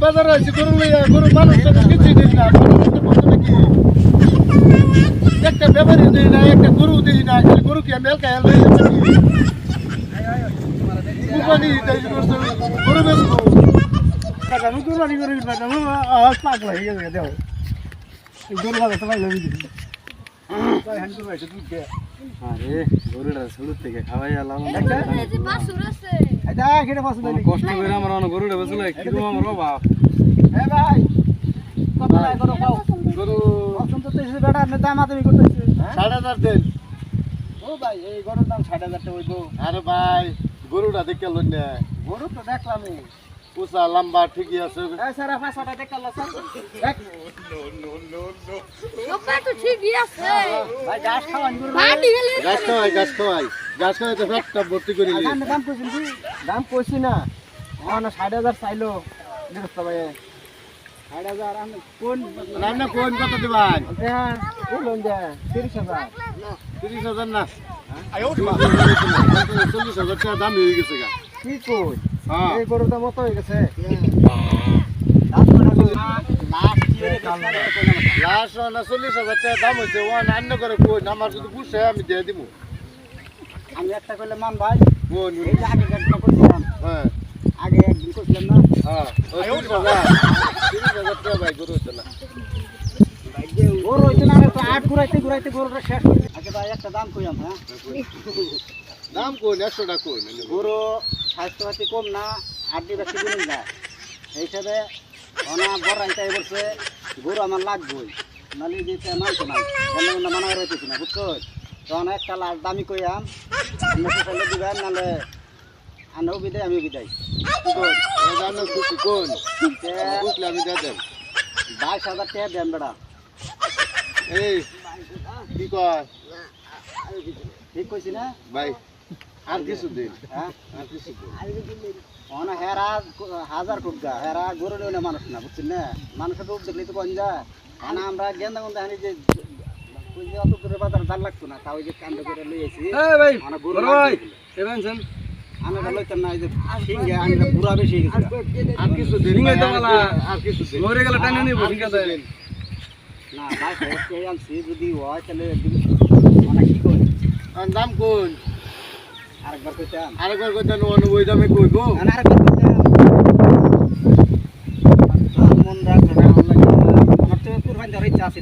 বাজারে আছি গরু লইয়া গরু মানুষ কিছুই দিই না কি একটা ব্যাপারী দিই না একটা গরু দিই না খালি গরু কি মেল খাই গরু বেচবো কুরবানি করে পাগলা হয়ে গেছে দেও গরু বাজাতে পারলাম আরে গরুটা শুরু থেকে খাওয়াই আলাম কষ্ট করে আমার গরুটা বেচলে কিরকম আমার বাপ হ্যাঁ ভাই কত টাকা করে খাও গরু অসন্ত তো এসে বেটা আপনি দাম আদামি করতেছে 7,500 দেন ও ভাই এই গরুর দাম 7,500 টাকা হইব আরে ভাই গরুটা দেখে লই না গরু তো দেখলামই উসা লম্বা ঠিকই আছে এই সারা 500 টাকা দেখলা স্যার দেখ নো সব তো ঠিকই আছে ভাই ঘাস খাওয়ান গরু ঘাস খাওয়াই তো ফ্যাটটা ভর্তি করে নিলি দাম কইছি না না 60,000 চাইলো দেখছ ভাই 60,000 আমি কোন রান্না কোন কত দিবান হ্যাঁ কোন দে 30,000 না আয়ো 40,000 টাকা দাম হয়ে গেছে গা কি কই এই গরুর দাম কত হয়ে গেছে লাস্ট না 40,000 টাকা দাম হয়েছে ও রান্না করে কোন আমার যদি বুঝে আমি দিয়ে দিব আমি একটা কইলে মান ভাই কোন এই যে আগে একটা করছিলাম হ্যাঁ আগে একদিন করছিলাম না হ্যাঁ 30,000 টাকা ভাই গরু হচ্ছে না গরু হচ্ছে না তো আট ঘুরাইতে গরুটা শেষ আচ্ছা ভাই একটা দাম কইলাম হ্যাঁ দাম কোন 100 টাকা কোন গরু স্বাস্থ্যপাতি কম না আড্ডি ব্যক্তি গুলো যায় এই হিসাবে অনা বড় আইতাই বলছে গরু আমার লাগবই নালি দিতে মানতো না অন্য মানা রইতেছি না বুঝছো তখন একটা লাখ দামি কইয়াম নেশালে দিবেন নালে আনও বিদায় আমি বিদায় কোন জানো খুশি কোন বুঝলে আমি দিয়ে দেন 22,000 টাকা দেন বেটা এই কি কয় ঠিক কইছি না ভাই আর কিছু দিন হ্যাঁ আর কিছু দিন অনা হেরা 1000 কোটি গা হেরা গরু নিয়ে মানুষ না বুঝছেন না মানুষের রূপ দেখলে তো কোন যা আনা আমরা গেন্দা গন্ধা হানি যে ওই যে অত দূরে বাজার দাম লাগতো না তাও যে কাণ্ড করে লইছি এই ভাই অনা গরু ভাই এবেনছেন আমি লইতাম না এই যে সিংহে আমি পুরা বেশি গেছে আর কিছু দিন সিংহে তো বলা আর কিছু দিন মরে গেলে টানে নিব ঠিক আছে না ভাই এই আনছি যদি হয় তাহলে অনা কি কই দাম কোন আরেকবার কইতাম ওই দামে কইবো আরেকবার কইতাম মন রাখবে না আমার তো কুরবানি দেওয়ার ইচ্ছা আছে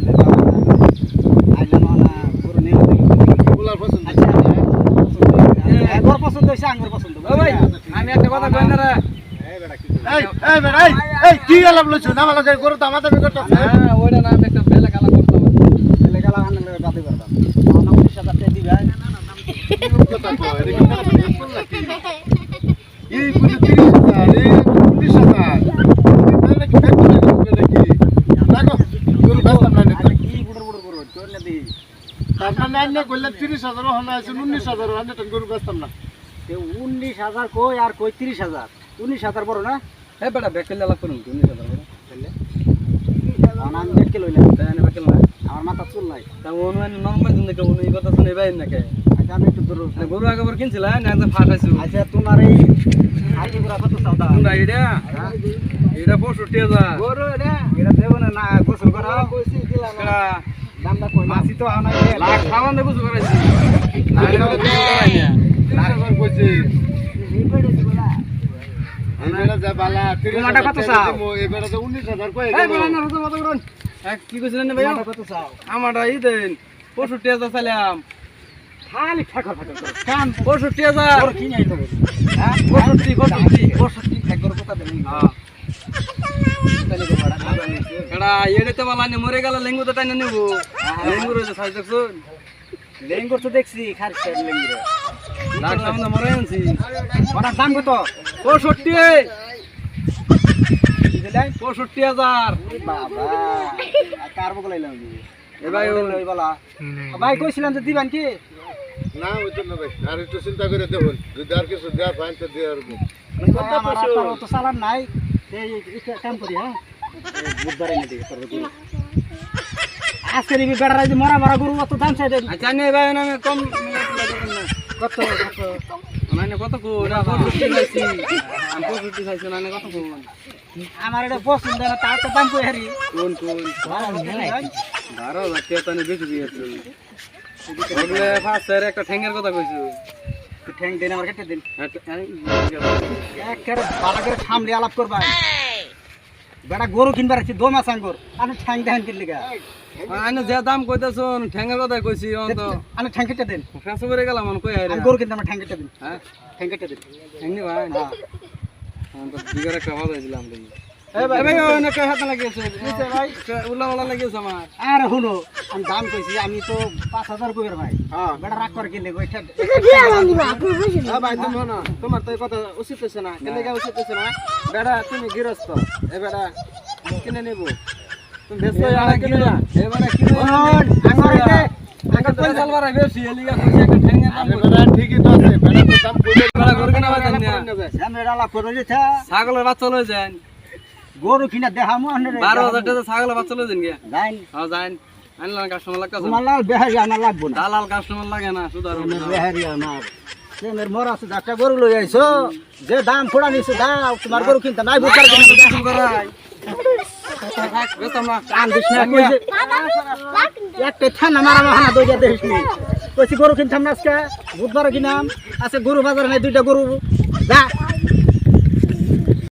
আইলাম না গরু নিয়ে বলার পছন্দ আচ্ছা গরু পছন্দ হইছে আঙ্গুর পছন্দ ও ভাই আমি একটা কথা কই না রে এই বেটা এই কি আলাপ লইছো না আমাকে গরু তো আমাদের করতেছে হ্যাঁ ওইটা না আমি একটা বেলে কালা করতাম বেলে কালা আনলে বাদি করতাম না 19,000 টাকা দিবা কথা কয় এই পুরো 30,000 এই 19,000 তাহলে কি বেতন নাকি লাগো গরু বাস্তাম না কি বুড়ো গরু তোর না দি তারপর না কইলে 30,000 হনা আছে 19,000 হনা তন গরু বাস্তাম না তে 19,000 কই আর কই 30,000 19,000 বড় না এ বেটা বেকেল লাগবে না 19,000 বড় তাহলে আমি বেকেল হইলা তাই না বেকেল না আমার মাথা চুল নাই তা অনুমান নরমাল জিন্দে কোন এই কথা শুনে ভাই নাকি জানো একটু দূর গরু আগেবার কিনছিলা না যে ফাটাইছো আচ্ছা তোমার এই আটি গুড়া কত সওদা কোনটা এটা 65,000 গরু এটা দেব না গোসল করা কইছি দিলাম না দামটা কই মাসি তো আনা লাখ খাওয়ান দে গোসল করাইছি লাখ খাওয়ান কইছি এবেলা যা বালা 30,000 কত চাও এবেলা তো 19,000 কই গেল এই না কত করুন কি কইছিলেন ভাই কত চাও আমারটা ই দেন 65,000 চাইলাম খালি ঠাকুর কাম 65,000 ওর কি নাই তো হ্যাঁ 65 ঠাকুর কথা দেন হ্যাঁ তাহলে তো বড় কাজ আছে এডা এডেতে বালানে মরে গেল লেঙ্গু তো টাইনা নেব লেঙ্গু রইছে সাইজ দেখছো লেঙ্গু তো দেখছি খারিস লেঙ্গু লাখ সামনে মরে আনছি ওটার দাম কত 65 দিলাই 65,000 বাবা কারবো কইলাম এ ভাই ওই বলা ভাই কইছিলাম যে দিবেন কি না হইতো না ভাই আর একটু চিন্তা করে দেখুন যদি আর কিছু দেয়া ফাইন তো দেয়ার আমার তো সালাম নাই এই কাম করি হ্যাঁ বুধবারে এনে দিই তোর আজকে নিবি বেড়া রাইতে মরা গরু কত দাম চাই দেন আচ্ছা নে ভাই না কম কত মানে কত কো না 65 চাইছি আমি 65 চাইছি না কত কো আমার এটা পছন্দ না তার তো দাম কই হারি কোন 12,000 টাকা তানে বেশি দিয়েছে বলে ফাস্টের একটা ঠ্যাঙ্গের কথা কইছো ঠ্যাং দেন আমার কেটে দিন একেবারে বালা করে সামনে আলাপ করবা বেটা গরু কিনবার আছে 2 মাস আঙ্গুর আমি ঠ্যাং দেন কি লিগা আইনো যে দাম কইতাছুন ঠ্যাঙ্গের কথা কইছি অন তো আমি ঠ্যাং কেটে দেন ফ্যাস করে গেলাম মন কই আইরে আমি গরু কিনতে আমার ঠ্যাং কেটে দিন হ্যাঁ ঠ্যাং কেটে দিন ঠ্যাঙ্গি ভাই হ্যাঁ অন তো দিগারে খাওয়া দিলাম দেখি এই ভাই ভাই ওনে কে হাত লাগিয়েছে নিচে ভাই উল্লা উল্লা লাগিয়েছে আমার আরে হুনো আমি দাম কইছি আমি তো 5000 কইর ভাই হ্যাঁ বেটা রাগ করে কিনলে কইটা ভাই তুমি না তোমার তো এই কথা উচিত হইছে না কেন লাগা উচিত হইছে না বেড়া তুমি গৃহস্থ এ বেড়া কিনে নেব তুমি বেশি আড়া কিনে না এবারে কিনে আঙ্গুর আঙ্কা কোন সালবার বেশি এলিগা কইছে একটা ঠ্যাঙ্গের দাম বেটা ঠিকই তো আছে বেটা তো দাম কইলে বেড়া গরু কিনা বাদ না আমরা আলাপ করে দিতা ছাগলের বাচ্চা লই যান গরু কিনা দেখামু আনরে 12,000 টাকা ছাগলের বাচ্চা লই যান গে যাইন হ্যাঁ যান আনলাম কাস্টমার লাগতাছে মালাল বেহারি আনা লাগবো না দালাল কাস্টমার লাগে না শুধু আর বেহারি আমার তেমের মরা আছে একটা গরু লই আইছো যে দাম ফোড়া নিছো দাও তোমার গরু কিনতে নাই বুকার কিনা শুরু করাই বেতমা কান দিছ না কইছে একটা থানা মারা মাহানা দইয়া দেখিসনি কইছি গরু কিনতাম না আজকে বুধবার কিনাম আছে গরু বাজারে নাই দুইটা গরু যা